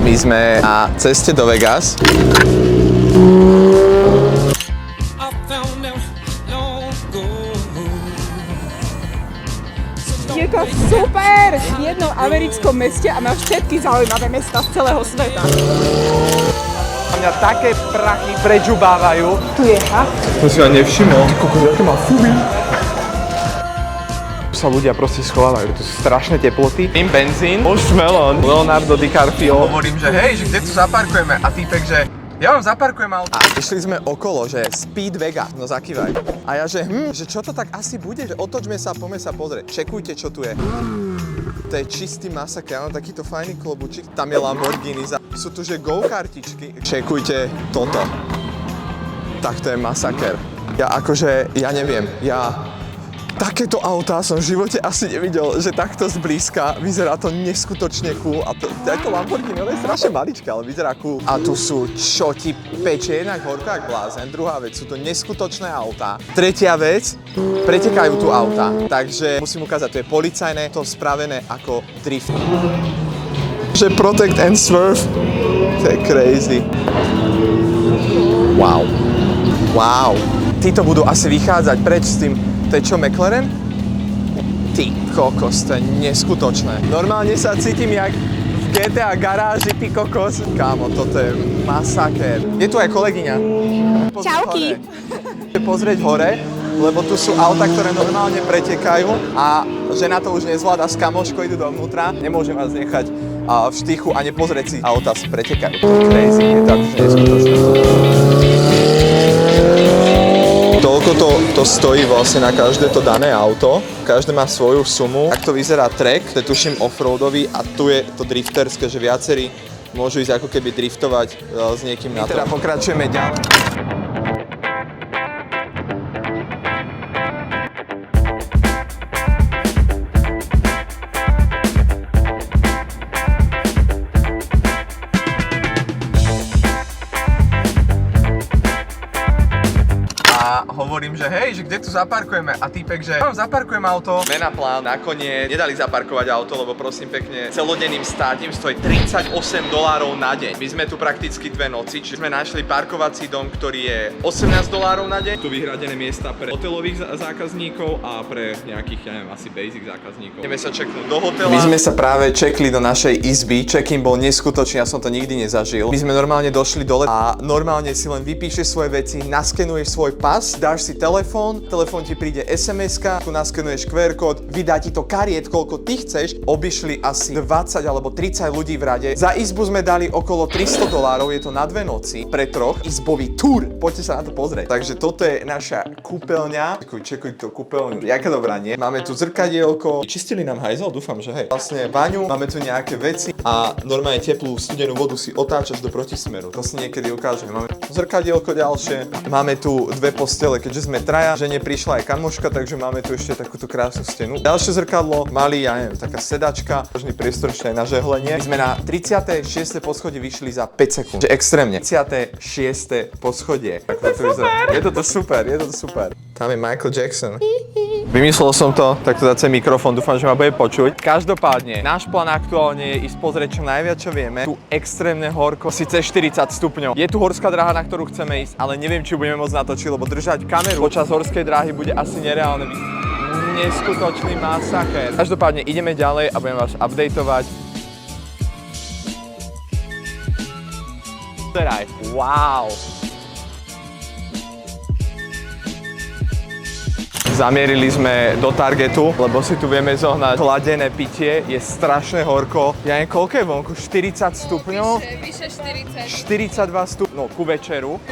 My sme na ceste do Vegas. Je to super v jednom americkom meste a máš všetky zaujímavé mesta z celého sveta. Mňa také prachy prečubávajú. Tu je hak. To si ma nevšimol. Ty kokos, aké má fuby. Tu sa ľudia proste schovávajú, tu sú strašné teploty. Tým benzín, Melon, Leonardo DiCaprio. Hovorím, že hej, že kde tu zaparkujeme? A týpek, že ja vám zaparkujem auto. A išli sme okolo, že Speed Vegas, no zakývaj. A ja, že čo to tak asi bude? Že otočme sa a poďme sa pozrieť. Čekujte, čo tu je. To je čistý masaker, áno, takýto fajný klobučík. Tam je Lamborghini, sú tu že go-kartičky. Čekujte toto. Tak to je masaker. Ja neviem, takéto autá som v živote asi nevidel, že takto zblízka. Vyzerá to neskutočne cool. A to Lamborghini, ono je strašne maličké, ale vyzerá cool. A tu sú, čo ti peče, jednak horko jak blázen. Druhá vec, sú to neskutočné autá. Tretia vec, pretekajú tu autá. Takže musím ukázať, to je policajné, to spravené ako drift. Že protect and swerve, to je crazy. Wow. Títo budú asi vychádzať preč s tým. To je čo, McLaren? Ty kokos, to je neskutočné. Normálne sa cítim jak v GTA garáži, ty kokos. Kámo, toto je masaker. Je tu aj kolegyňa. Čauky. Pozrieť hore, lebo tu sú auta, ktoré normálne pretekajú a žena to už nezvláda, s kamoškou idú dovnútra. Nemôžem vás nechať v štychu a nepozrieť si auta pretekajú. To je crazy, je to akože neskutočné. Toľko to stojí vlastne na každé to dané auto. Každé má svoju sumu. Tak to vyzerá track, to je tuším offroadový a tu je to drifterské, že viacerí môžu ísť ako keby driftovať s niekým na to. My teda pokračujeme ďalej. Hovorím, že hej, že kde tu zaparkujeme? A týpek, že ja vám zaparkujem auto. Sme na plán, nakoniec nedali zaparkovať auto, lebo prosím pekne, celodenným státím stojí $38 na deň. My sme tu prakticky 2 noci, čiže sme našli parkovací dom, ktorý je $18 na deň. Tu vyhradené miesta pre hotelových zákazníkov a pre nejakých, ja neviem, asi basic zákazníkov. Ideme sa čeknúť do hotela. My sme sa práve čekli do našej izby, check-in bol neskutočný, ja som to nikdy nezažil. My sme normálne došli dole a normálne si len vypíšeš svoje veci, naskenuješ svoj pas, dáš si telefón ti príde SMS-ka, tu naskenuješ QR kód, vydá ti to kariet, koľko ty chceš. Obišli asi 20 alebo 30 ľudí v rade. Za izbu sme dali okolo $300, je to na 2 noci. Pre 3 izbový túr. Poďte sa na to pozrieť. Takže toto je naša kúpeľňa. Čekuj to kúpeľňu. Jaká dobrá, nie? Máme tu zrkadielko. Čistili nám hajzel? Dúfam, že hej. Vlastne baňu, máme tu nejaké veci a normálne teplú studenú vodu si otáčaš do protismeru. To si niekedy ukážem. Máme zrkadielko ďalšie. Máme tu 2 postele, keďže sme traja, že neprišla aj kamoška, takže máme tu ešte takúto krásnu stenu. Ďalšie zrkadlo, malý, ja neviem, taká sedačka, možný priestor ešte aj na žehlenie. My sme na 36. poschodie vyšli za 5 sekúnd. Že extrémne. 36. poschodie. Tak to vyzerá. Je toto super. Tam je Michael Jackson. Vymyslel som to, tak to dá cez mikrofón, dúfam, že ma bude počuť. Každopádne, náš plán aktuálne je ísť pozrieť čo najviac, čo vieme. Tu extrémne horko, síce 40 stupňov. Je tu horská dráha, na ktorú chceme ísť, ale neviem, či budeme môcť natočiť, lebo držať kameru počas horskej dráhy bude asi nereálne. Neskutočný masaker. Každopádne ideme ďalej a budem vás updateovať. Wow. Zamierili sme do Targetu, lebo si tu vieme zohnať chladené pitie, je strašne horko. Ja neviem, koľko je vonku? 40 stupňov? Vyše 40. 42 stupňov ku večeru.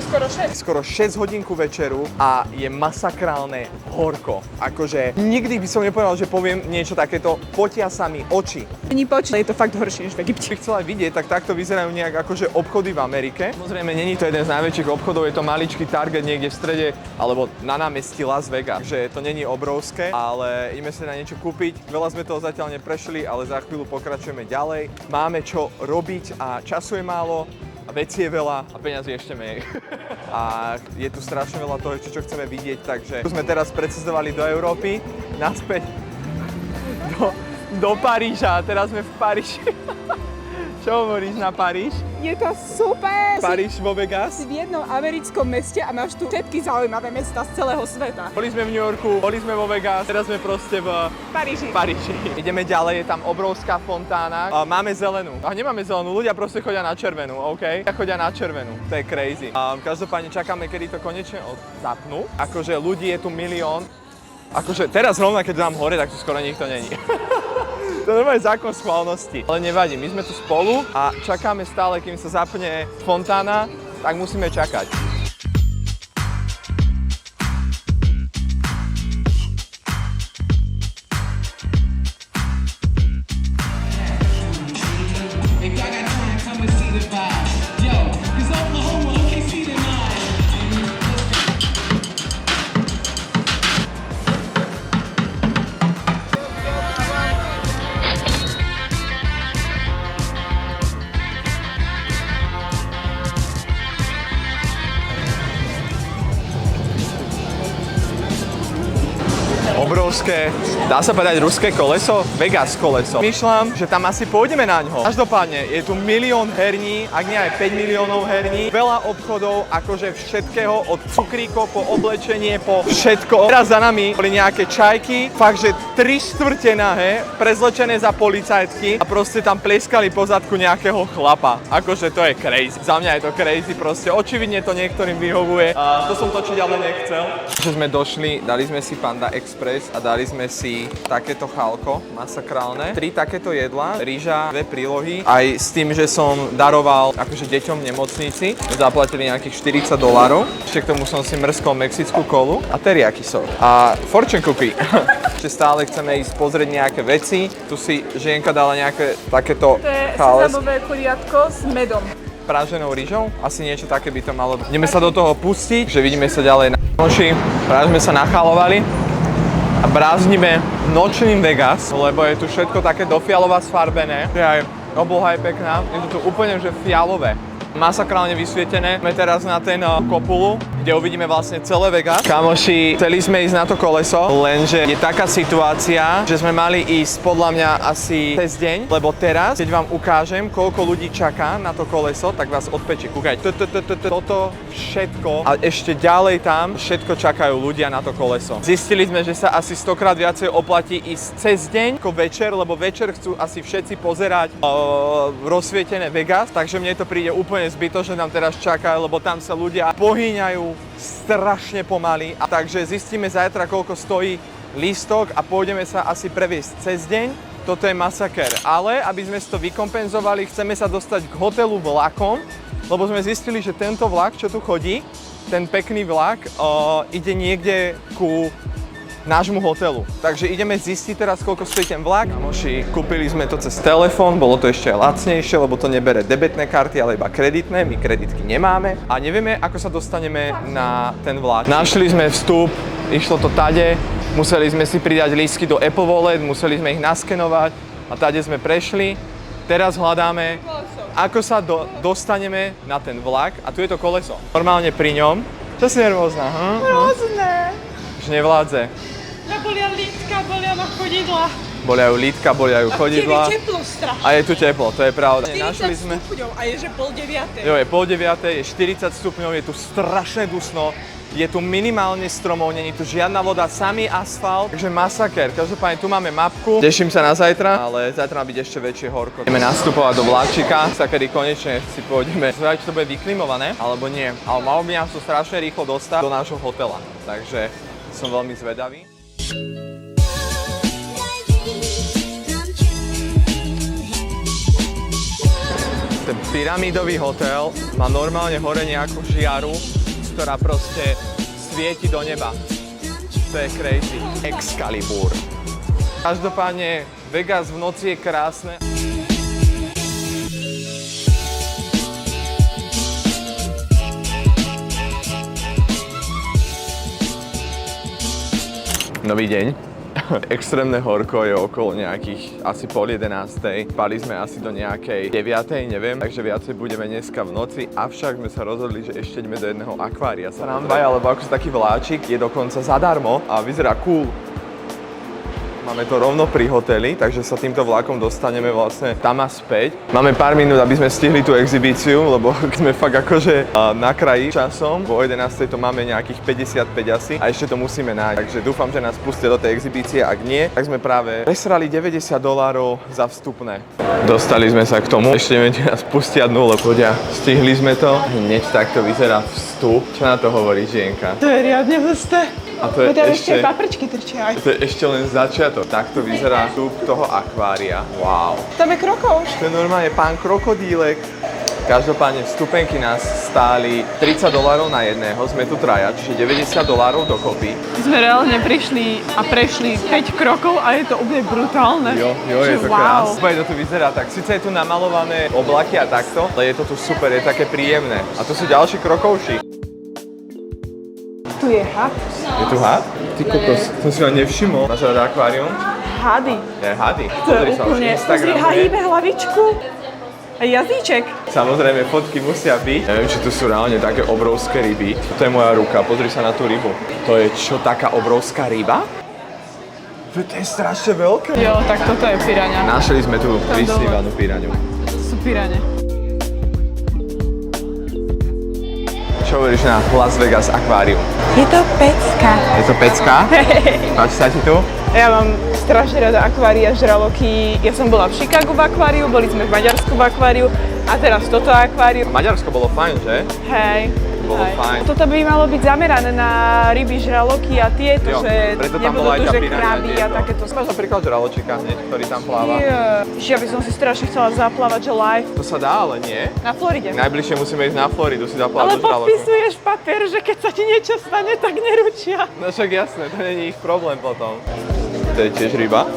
Skoro 6 hodín ku večeru a je masakrálne horko. Akože nikdy by som nepovedal, že poviem niečo takéto, potia sa mi oči. Není počuť, je to fakt horšie než v Egypte. Chcela vidieť, tak takto vyzerajú nejak akože obchody v Amerike. Samozrejme, není to jeden z najväčších obchodov, je to maličký Target niekde v strede, alebo na námestí Las Vegas. Že to není obrovské, ale ideme sa na niečo kúpiť. Veľa sme toho zatiaľ neprešli, ale za chvíľu pokračujeme ďalej. Máme čo robiť a času je málo, a vecí je veľa a peňazí ešte menej. A je tu strašne veľa toho ešte, čo chceme vidieť, takže tu sme teraz precestovali do Európy, naspäť do Paríža a teraz sme v Paríži. Čo hovoríš na Paríž? Je to super! Paríž vo Vegas? Si v jednom americkom meste a máš tu všetky zaujímavé mestá z celého sveta. Boli sme v New Yorku, boli sme vo Vegas, teraz sme proste v Paríži. Ideme ďalej, je tam obrovská fontána. Máme zelenú. A nemáme zelenú, ľudia proste chodia na červenú, OK? Chodia na červenú, to je crazy. Každopádne čakáme, kedy to konečne zapnú. Akože ľudí je tu milión. Akože teraz rovna, keď dám hore, tak tu skoro nikto není. To je normálne zákon schválnosti. Ale nevadí, my sme tu spolu a čakáme stále, kým sa zapne fontána, tak musíme čakať. Obrovské, dá sa povedať, ruské koleso, Vegas koleso. Myšľam, že tam asi pôjdeme na ňo. Každopádne, je tu milión herní, ak nie aj 5 miliónov herní, veľa obchodov, akože všetkého, od cukríkov po oblečenie, po všetko. Teraz za nami boli nejaké čajky, fakt, že 3/4 nahé, prezlečené za policajtky a proste tam pleskali po zadku nejakého chlapa. Akože to je crazy. Za mňa je to crazy, proste očividne to niektorým vyhovuje. To som točiť ale nechcel. Že sme došli, dali sme si Panda Express a dali sme si takéto chalko, masakrálne. 3 takéto jedlá, rýža, 2 prílohy. Aj s tým, že som daroval akože deťom v nemocnici. Zaplatili nejakých $40. Ešte k tomu som si mrskol mexickú kolu a teriyaki sok. A fortune cookie. Ešte stále chceme ísť pozrieť nejaké veci. Tu si žienka dala nejaké takéto chales. To je sezamové kuriatko s medom. Praženou rýžou. Asi niečo také by to malo byť. Ideme sa do toho pustiť, že vidíme sa ďalej na noši. Práve sme sa nachalovali a brázdnime nočným Vegas, lebo je tu všetko také dofialová sfarbené. Aj obloha je pekná, je to tu úplne že fialové. Masakrálne vysvietené. Sme teraz na ten kopulu, kde uvidíme vlastne celé Vegas. Kamoši, chceli sme ísť na to koleso, lenže je taká situácia, že sme mali ísť podľa mňa asi cez deň, lebo teraz, keď vám ukážem, koľko ľudí čaká na to koleso, tak vás odpečí. Kúkajte, toto všetko a ešte ďalej tam všetko čakajú ľudia na to koleso. Zistili sme, že sa asi 100-krát viacej oplatí ísť cez deň ako večer, lebo večer chcú asi všetci pozerať rozsvietené Vegas, takže mne to príde úplne zbytočne nám teraz čakajú, lebo tam sa ľudia pohýňajú strašne pomaly. A takže zistíme zajtra, koľko stojí lístok a pôjdeme sa asi previesť cez deň. Toto je masaker. Ale aby sme si to vykompenzovali, chceme sa dostať k hotelu vlakom, lebo sme zistili, že tento vlak, čo tu chodí, ten pekný vlak, ide niekde ku nášmu hotelu. Takže ideme zistiť teraz, koľko stojí ten vlak. Kamoši, kúpili sme to cez telefón, bolo to ešte aj lacnejšie, lebo to nebere debetné karty, ale iba kreditné. My kreditky nemáme a nevieme, ako sa dostaneme na ten vlak. Našli sme vstup, išlo to tade, museli sme si pridať lístky do Apple Wallet, museli sme ich naskenovať a tade sme prešli. Teraz hľadáme, ako sa dostaneme na ten vlak a tu je to koleso. Normálne pri ňom. Čo si nervózna? Hrozné. Už nevládze. Bolia lítka, bolia ma chodidla. Bolia ju lítka, bolia ju chodidla. A je teplo strašne. A je tu teplo, to je pravda. 40 stupňov a je že 8:30. Jo, je 8:30, je 40 stupňov, je tu strašne dusno. Je tu minimálne stromov, není tu žiadna voda, samý asfalt, takže masaker. Každopádne tu máme mapku, teším sa na zajtra, ale zajtra má byť ešte väčšie horko. Ideme nastupovať do vláčika, sa kedy konečne si pôjdeme. Zvedať, či to bude vyklimované, alebo nie. Ale malo by nás to strašne rýchlo dostať do nášho hotela, takže som veľmi zvedavý. Ten pyramídový hotel má normálne hore nejakú žiaru, ktorá proste svieti do neba. To je crazy. Excalibur. Každopádne Vegas v noci je krásne. Nový deň. Extrémne horko, je okolo nejakých asi 10:30. Spali sme asi do nejakej 9:00, neviem, takže viacej budeme dneska v noci. Avšak sme sa rozhodli, že ešte ideme do jedného akvária. Sa nám dvaja, alebo ako taký vláčik, je dokonca zadarmo a vyzerá cool. Máme to rovno pri hoteli, takže sa týmto vlakom dostaneme vlastne tam a späť. Máme pár minút, aby sme stihli tú exhibíciu, lebo sme fakt akože na kraji časom. O 11. to máme nejakých 55 asi a ešte to musíme nájsť. Takže dúfam, že nás pustia do tej exhibície. Ak nie, tak sme práve presrali $90 za vstupné. Dostali sme sa k tomu. Ešte neviem, či nás pustia dnu, lebo stihli sme to. Hneď takto vyzerá vstup. Čo na to hovorí Žienka? To je riadne husté. A to je ešte papričky trčia. To je ešte len začiatok. Takto vyzerá vstup toho akvária. Wow. Tam je krokouš. To je normálne pán krokodílek. Každopádne vstupenky nás stáli $30 na jedného, sme tu traja, čiže $90 dokopy. Sme reálne prišli a prešli 5 krokov a je to úplne brutálne. Jo, je to krásne. Úplne to tu vyzerá tak, síce je tu namalované oblaky a takto, ale je to tu super, je také príjemné. A tu sú ďalší krokovši. Tu je had. Je tu had? Ty kokos, som si ho nevšimol. Máš rád akvárium? Hady. Je hady. To je úplne, pozri, hajíme hlavičku. A jazyček. Samozrejme, fotky musia byť. Neviem, či tu sú reálne také obrovské ryby. To je moja ruka, pozri sa na tú rybu. To je čo, taká obrovská ryba? To je strašne veľké. Jo, tak toto je piraňa. Našli sme tu vysnívanú piraňu. Sú pirane. Čo hovoríš na Las Vegas akvárium? Je to pecka. Je to pecka? Páči sa ti tu? Ja mám strašne rada akvária, žraloky. Ja som bola v Chicagu v akváriu, boli sme v Maďarsku v akváriu a teraz toto akvárium. Maďarsko bolo fajn, že? Hej. Bolo fajn. Toto by malo byť zamerané na ryby, žraloky a tieto, Jo, že preto tam nebudú bola aj tu, tá že piraňa kraby a tieto. takéto. Máš napríklad žraločika hneď, ktorý tam pláva. Ja by som si strašne chcela zaplávať, že live. To sa dá, ale nie. Na Floride. Najbližšie musíme ísť na Floridu si zaplávať Ale do žraloku. podpisuješ papier, že keď sa ti niečo stane, tak neručia. No však jasné, to nie je ich problém potom. To je tiež ryba.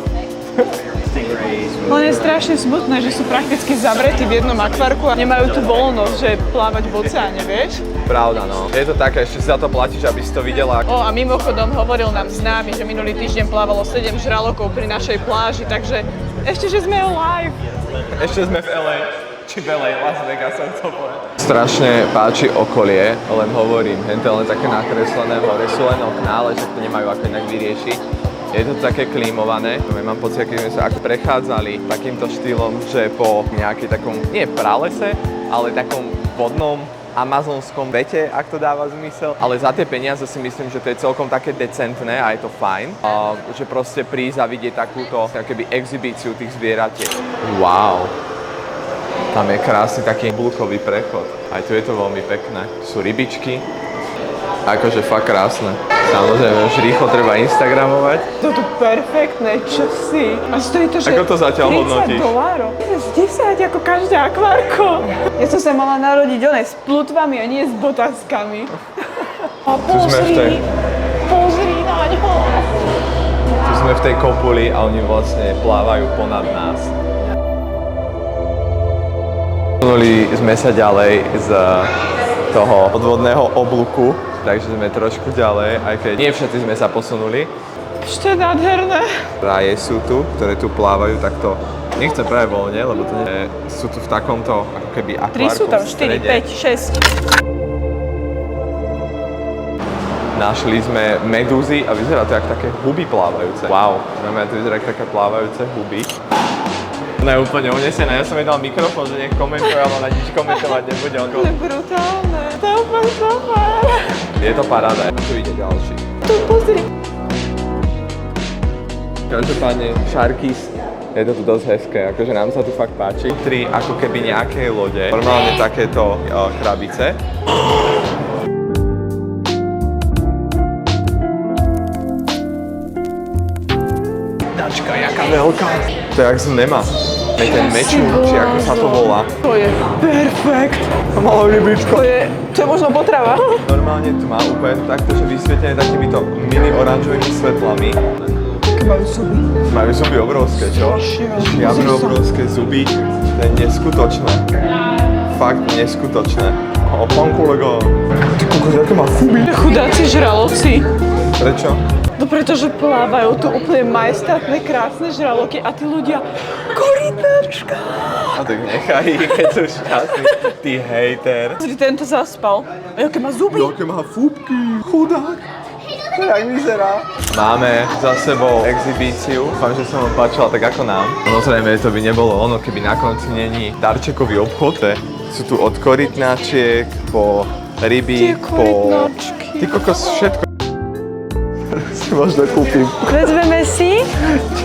Len je strašne smutné, že sú prakticky zavretí v jednom akvárku a nemajú tú voľnosť, že plávať v oceáne, vieš? Pravda, no. Je to také, ešte si za to platíš, aby si to videla. A mimochodom hovoril nám známy, že minulý týždeň plávalo 7 žralokov pri našej pláži, takže ešte, že sme live. Ešte sme v LA. Či v LA, Las Vegas som to povedal. Strašne páči okolie, len hovorím, hente len také nakreslené, hore sú len okná, ale však to nemajú ako inak vyriešiť. Je to také klímované. Mám pocit, keď sme sa ako prechádzali takýmto štýlom, že po nejakej takom, nie pralese, ale takom vodnom amazonskom vete, ak to dáva zmysel. Ale za tie peniaze si myslím, že to je celkom také decentné a je to fajn. Že proste prísť a vidieť takúto akoby exhibíciu tých zvieratiek. Wow. Tam je krásny taký blukový prechod. Aj tu je to veľmi pekné. Sú rybičky. Akože fakt krásne. Samozrejme, už rýchlo treba instagramovať. To tu perfektné, čo si? A stojí to, že Ako to zatiaľ hodnotíš? $30, z 10 ako každé akvárko. Ja som sa mala narodiť s plutvami a nie s botaskami. A pozri na ňo. Tu sme v tej kopuli a oni vlastne plávajú ponad nás. Posunuli sme sa ďalej z toho podvodného oblúku, takže sme trošku ďalej, aj keď nie všetci sme sa posunuli. To je nádherné. Raje sú tu, ktoré tu plávajú takto, nechcem práve voľne, lebo to nie, sú tu v takomto ako keby akvárku 3 sú tam, v strede. 4, 5, 6. Našli sme medúzy a vyzerá to jak také huby plávajúce. Wow, znamená to vyzerá jak také plávajúce huby. Ona je úplne unesená, ja som jej dal mikrofón, že nech komentuje, ale ona nič komentovať nebude. To je brutálne. To je úplne super. Je to paráda. Tu ide ďalší. Tu pozri. Každopádne Sharkies, je to tu dosť hezké, akože nám sa tu fakt páči. Tri ako keby nejaké lode, normálne takéto krabice. Dačka, jaká veľká. To je jak z Nema. Ten mečúr, či ako sa to volá. To je perfekt. Malá rybičko. To je možno potrava. Normálne tma, úplne takto, že vysvietené takýmito mini oranžovými svetlami. Majú zuby. Majú zuby obrovské, čo? Žiadne obrovské zuby. To je neskutočné. Fakt neskutočné. O, pán kolega. Ty kokos, aké má fuby. Chudáci žraloci. Prečo? No pretože plávajú tu úplne majestátne, krásne žraloky a tí ľudia korytnačka. A tak nechaj ich, keď sú šťastní. Ty hejter. Pozri, tento zaspal. A jaké má zuby. Jaké má fúbky. Chudák. To jak vyzerá. Máme za sebou exhibíciu. Dúfam, že sa vám páčila tak ako nám. Samozrejme, to by nebolo ono, keby na konci není darčekový obchod. Sú tu od korytnačiek po ryby, po... Ty kokos, všetko. Si možno kúpim. Vezmeme si.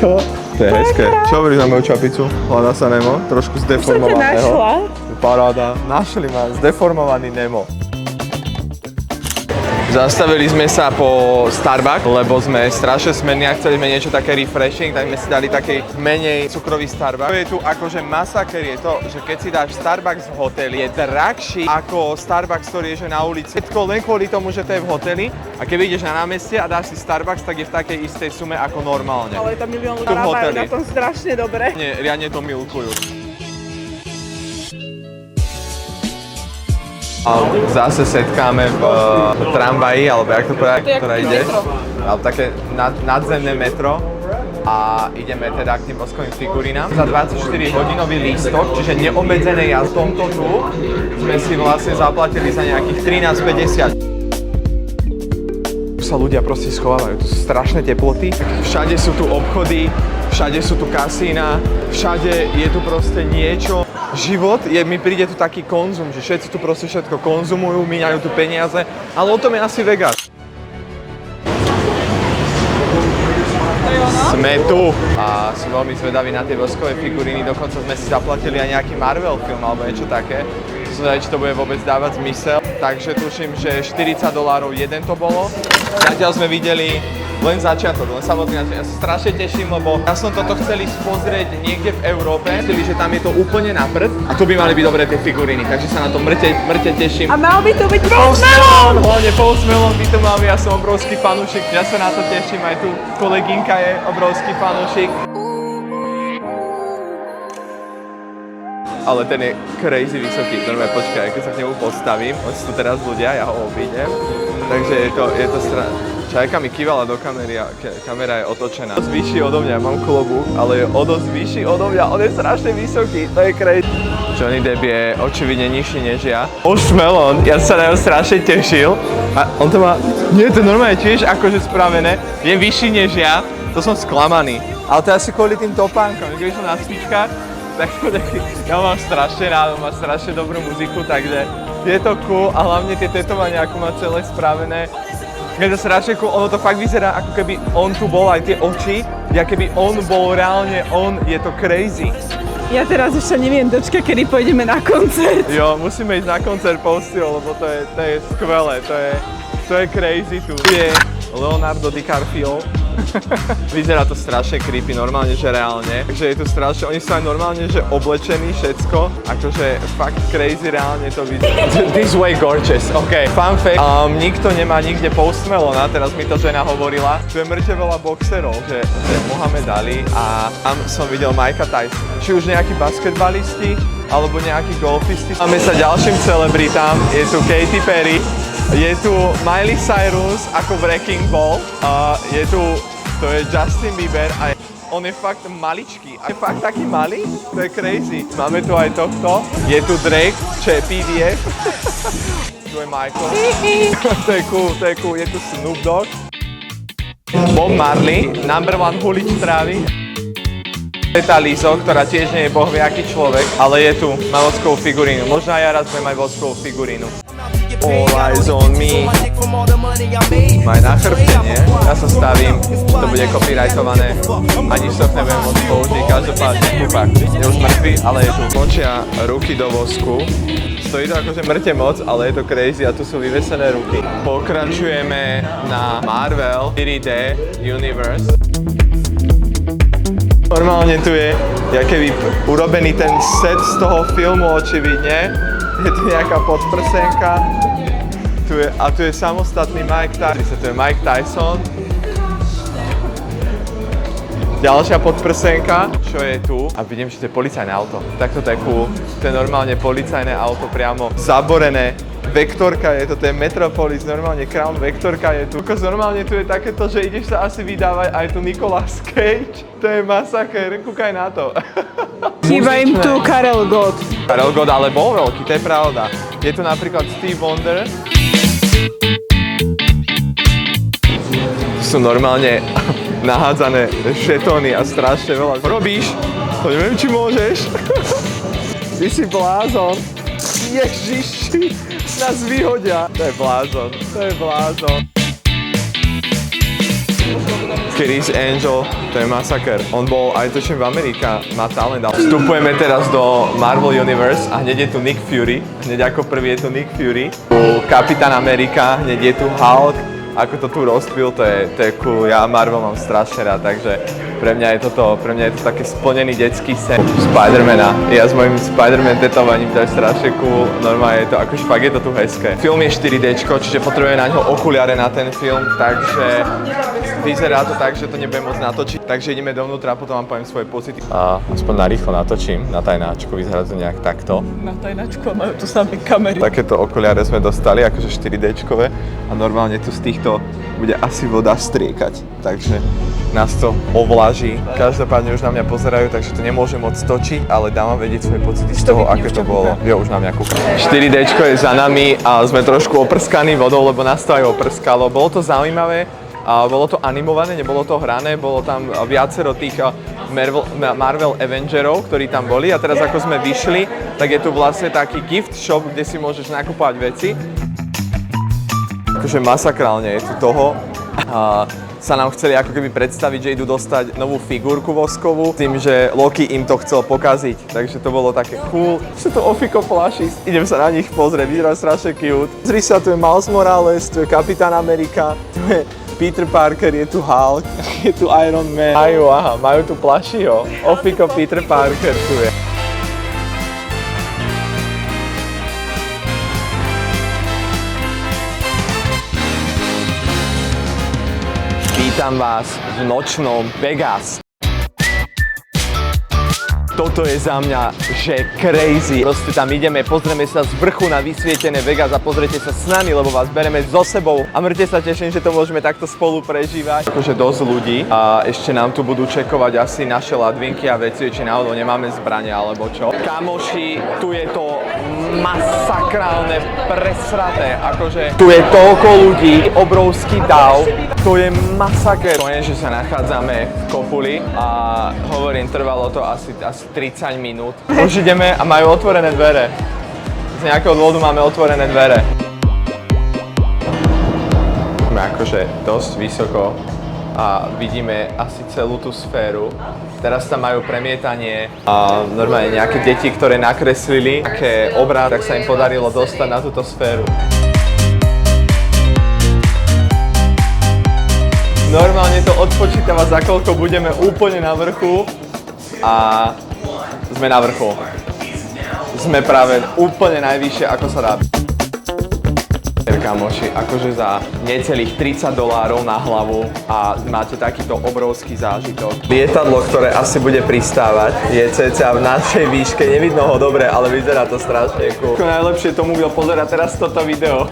Čo? To je hezké. Čo hovoríš na moju čapicu? Hľadá sa Nemo? Trošku zdeformovaného. Som ťa našla. Paráda. Našli ma. Zdeformovaný Nemo. Zastavili sme sa po Starbucks, lebo sme strašne smední a chceli sme niečo také refreshing, tak sme si dali taký menej cukrový Starbucks. To je tu akože masaker je to, že keď si dáš Starbucks v hoteli, je drahší ako Starbucks, ktorý je že na ulici. Všetko len kvôli tomu, že to je v hoteli a keď ideš na námestie a dáš si Starbucks, tak je v takej istej sume ako normálne. Ale tam milión ľudí narábajú na tom strašne dobre. Nie, riadne to milkujú. Zase setkáme v tramvaji, alebo jak to povedať, ktorá ide. Alebo také nadzemné metro. A ideme teda k tým voskovým figurínám. Za 24-hodinový lístok, čiže neobmedzené jazdom to tu, sme si vlastne zaplatili za nejakých 13,50. Tu sa ľudia proste schovávajú, tu sú strašné teploty. Všade sú tu obchody, všade sú tu kasína, všade je tu proste niečo. Život mi príde tu taký konzum, že všetci tu proste všetko konzumujú, míňajú tu peniaze, ale o tom je asi Vegas. Sme tu a som veľmi zvedavý na tie voskové figuríny, dokonca sme si zaplatili aj nejaký Marvel film alebo niečo také. Zvedavý, či to bude vôbec dávať zmysel. Takže tuším, že $40 jeden to bolo. Zatiaľ sme videli len začiatok, len samotný začiatok. Ja sa strašne teším, lebo ja som toto chcel ísť pozrieť niekde v Európe. Mysleli, že tam je to úplne na prd a tu by mali byť dobré tie figuríny, takže sa na to mŕte teším. A mal by to byť Post Malone! Hlavne Post Malone by to mal, ja som obrovský fanúšik. Ja sa na to teším, aj tu kolegynka je obrovský fanúšik. Ale ten je crazy vysoký. Normálne počkaj, keď sa k nemu postavím, oni sú tu teraz ľudia, ja ho obídem. Takže je to Čajka mi kývala do kamery a kamera je otočená. Dosť vyšší odo mňa, mám klobúk, ale je o dosť vyšší odo mňa, on je strašne vysoký, to je crazy. Johnny Depp je očividne nižší než ja. Post Malone, ja sa na ňo strašne tešil a on to má, nie, to normálne tiež akože spravené, je vyšší než ja, to som sklamaný. Ale to je asi kvôli tým topánkom, keď som na cvičkách, tak ja mám strašne rád, má strašne dobrú muziku, takže je to cool a hlavne tie tetovania, ako má celé spravené. Je to strašne cool, ono to fakt vyzerá, ako keby on tu bol, aj tie oči, ja keby on bol reálne on, je to crazy. Ja teraz ešte neviem dočkať, kedy pôjdeme na koncert. Jo, musíme ísť na koncert Postio, lebo to je skvelé, to je crazy tu. Tu je Leonardo DiCaprio. Vyzerá to strašne creepy, normálne, že reálne. Takže je tu strašne, oni sú aj normálne, že oblečení všetko. Akože fakt crazy reálne to vyzerá. This way gorgeous, ok. Fun fact, nikto nemá nikde Post Malona, teraz mi to žena hovorila. Tu je mŕte veľa boxerov, že Mohamed Ali a tam som videl Mikea Tysona. Či už nejakí basketbalisti, alebo nejakí golfisti. Máme sa ďalším celebritám, je tu Katy Perry. Je tu Miley Cyrus ako Wrecking Ball, je tu, to je Justin Bieber a on je fakt maličký, a je fakt taký malý, to je crazy. Máme tu aj tohto, je tu Drake, čo je PDF, tu je Michael, to je cool, je tu Snoop Dogg, Bob Marley, #1 hulič trávy. Je tá Lizzo, ktorá tiež nie je bohviaký človek, ale je tu, má voskovú figurínu, možno aj ja raz budem mať voskovú figurínu. All eyes on me. Maj na chrbte, nie? Ja sa stavím, to bude copyrightované, ani to nebudem môcť použiť, každopádne kúpak je už mŕtvý, ale je tu. Močia ruky do vosku, stojí to akože mŕte moc, ale je to crazy a tu sú vyvesené ruky. Pokračujeme na Marvel 3D Universe. Normálne tu je keby urobený ten set z toho filmu očividne. Je tu nejaká podprsenka. Tu je samostatný Mike Tyson. Tu je Mike Tyson. Ďalšia podprsenka. Čo je tu? A vidím, že to je policajné auto. Tak toto je cool. To je normálne policajné auto priamo zaborené. Vektorka je to je Metropolis, normálne Crown Vektorka je tu. Normálne tu je takéto, že ideš sa asi vydávať aj tu Nicolas Cage. To je masaker, kúkaj na to. Chýba im tu Karel Gott. Karel Gott, ale bol veľký, to je pravda. Je tu napríklad Steve Wonder. sú normálne nahádzané žetóny a strašne veľa. Robíš? To neviem, či môžeš. Ty si blázon. Ježiši, nás vyhodia. To je blázon, to je blázon. Chris Angel, to je masaker. On bol aj točím v Amerika, má talent. Vstupujeme teraz do Marvel Universe a hneď je tu Nick Fury. Hneď ako prvý je tu Nick Fury. Kapitán Amerika, hneď je tu Hulk. Ako to tu rozpil, to je cool. Ja Marvel mám strašne rád, takže pre mňa je to taký splnený detský sen Spidermana. Ja s mojím Spiderman tetovaním, to je strašne cool. Normálne je to, akože fakt je to tu hezké. Film je 4D, čiže potrebujeme na ňo okuliare na ten film, takže vyzerá to tak, že to nebudem môcť natočiť. Takže ideme dovnútra a potom vám poviem svoje pocity. A aspoň narýchlo natočím na tajnáčku, vyzerá to nejak takto. Na tajnáčku majú tu samé kamery. Takéto okuliare sme dostali, akože 4D-čkové a normálne tu z týchto bude asi voda striekať, takže nás to ovlaží. Každopádne už na mňa pozerajú, takže to nemôžem moc točiť, ale dám vám vedieť svoje pocity z toho, aké to bolo. Jo, už na mňa kúka. 4Dčko je za nami a sme trošku oprskaní vodou, lebo nás to aj oprskalo. Bolo to zaujímavé, bolo to animované, nebolo to hrané, bolo tam viacero tých Marvel Avengerov, ktorí tam boli a teraz ako sme vyšli, tak je tu vlastne taký gift shop, kde si môžeš nakupovať veci. Akože masakrálne je tu toho. Sa nám chceli ako keby predstaviť, že idú dostať novú figurku voskovú, s tým, že Loki im to chcel pokaziť, takže to bolo také cool. Sú to Ofiko plášis, idem sa na nich pozrieť, vyzerá strašne cute. Zri sa, tu je Miles Morales, tu je Kapitán Amerika, tu je Peter Parker, je tu Hulk, je tu Iron Man. Majú tu plášiho. Ofiko Peter Parker tu je. Vítam vás v nočnom Vegas. Toto je za mňa, že crazy. Proste tam ideme, pozrieme sa z vrchu na vysvietené Vegas a pozrite sa s nami, lebo vás bereme so sebou. A mŕte sa teším, že to môžeme takto spolu prežívať. Akože dosť ľudí a ešte nám tu budú čekovať asi naše ladvinky a veci, či náhodou nemáme zbrane alebo čo. Kamoši, tu je to masakrálne presraté. Akože tu je toľko ľudí, obrovský dav. To je masaker. To je, že sa nachádzame v Kopuli a hovorím, trvalo to asi 30 minút. Už ideme a majú otvorené dvere. Z nejakého dôvodu máme otvorené dvere. Sme akože dosť vysoko a vidíme asi celú tú sféru. Teraz tam majú premietanie a normálne nejaké deti, ktoré nakreslili nejaké obraz, tak sa im podarilo dostať na túto sféru. Normálne to odpočítava, za koľko budeme úplne na vrchu a sme na vrchu. Sme práve úplne najvyššie, ako sa dá. Kamoši, akože za necelých $30 na hlavu a máte takýto obrovský zážitok. Lietadlo, ktoré asi bude pristávať, je cca v našej výške, nevidno ho dobre, ale vyzerá to strašne cool. Ako najlepšie tomu, kto pozerá teraz toto video.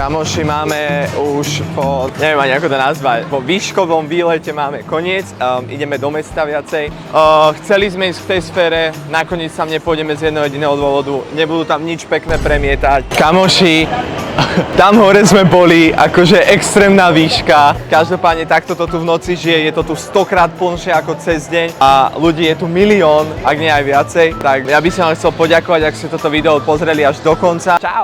Kamoši, máme už po, neviem ani ako to nazvať, po výškovom výlete máme koniec, ideme do mesta viacej. Chceli sme ísť v tej sfére, nakoniec tam nepôjdeme z jedného jediného dôvodu, nebudú tam nič pekné premietať. Kamoši, tam hore sme boli, akože extrémna výška. Každopádne takto to tu v noci žije, je to tu 100-krát plnšie ako cez deň a ľudí je tu milión, ak nie aj viacej. Tak ja by som vám chcel poďakovať, ak ste toto video pozreli až do konca. Čau!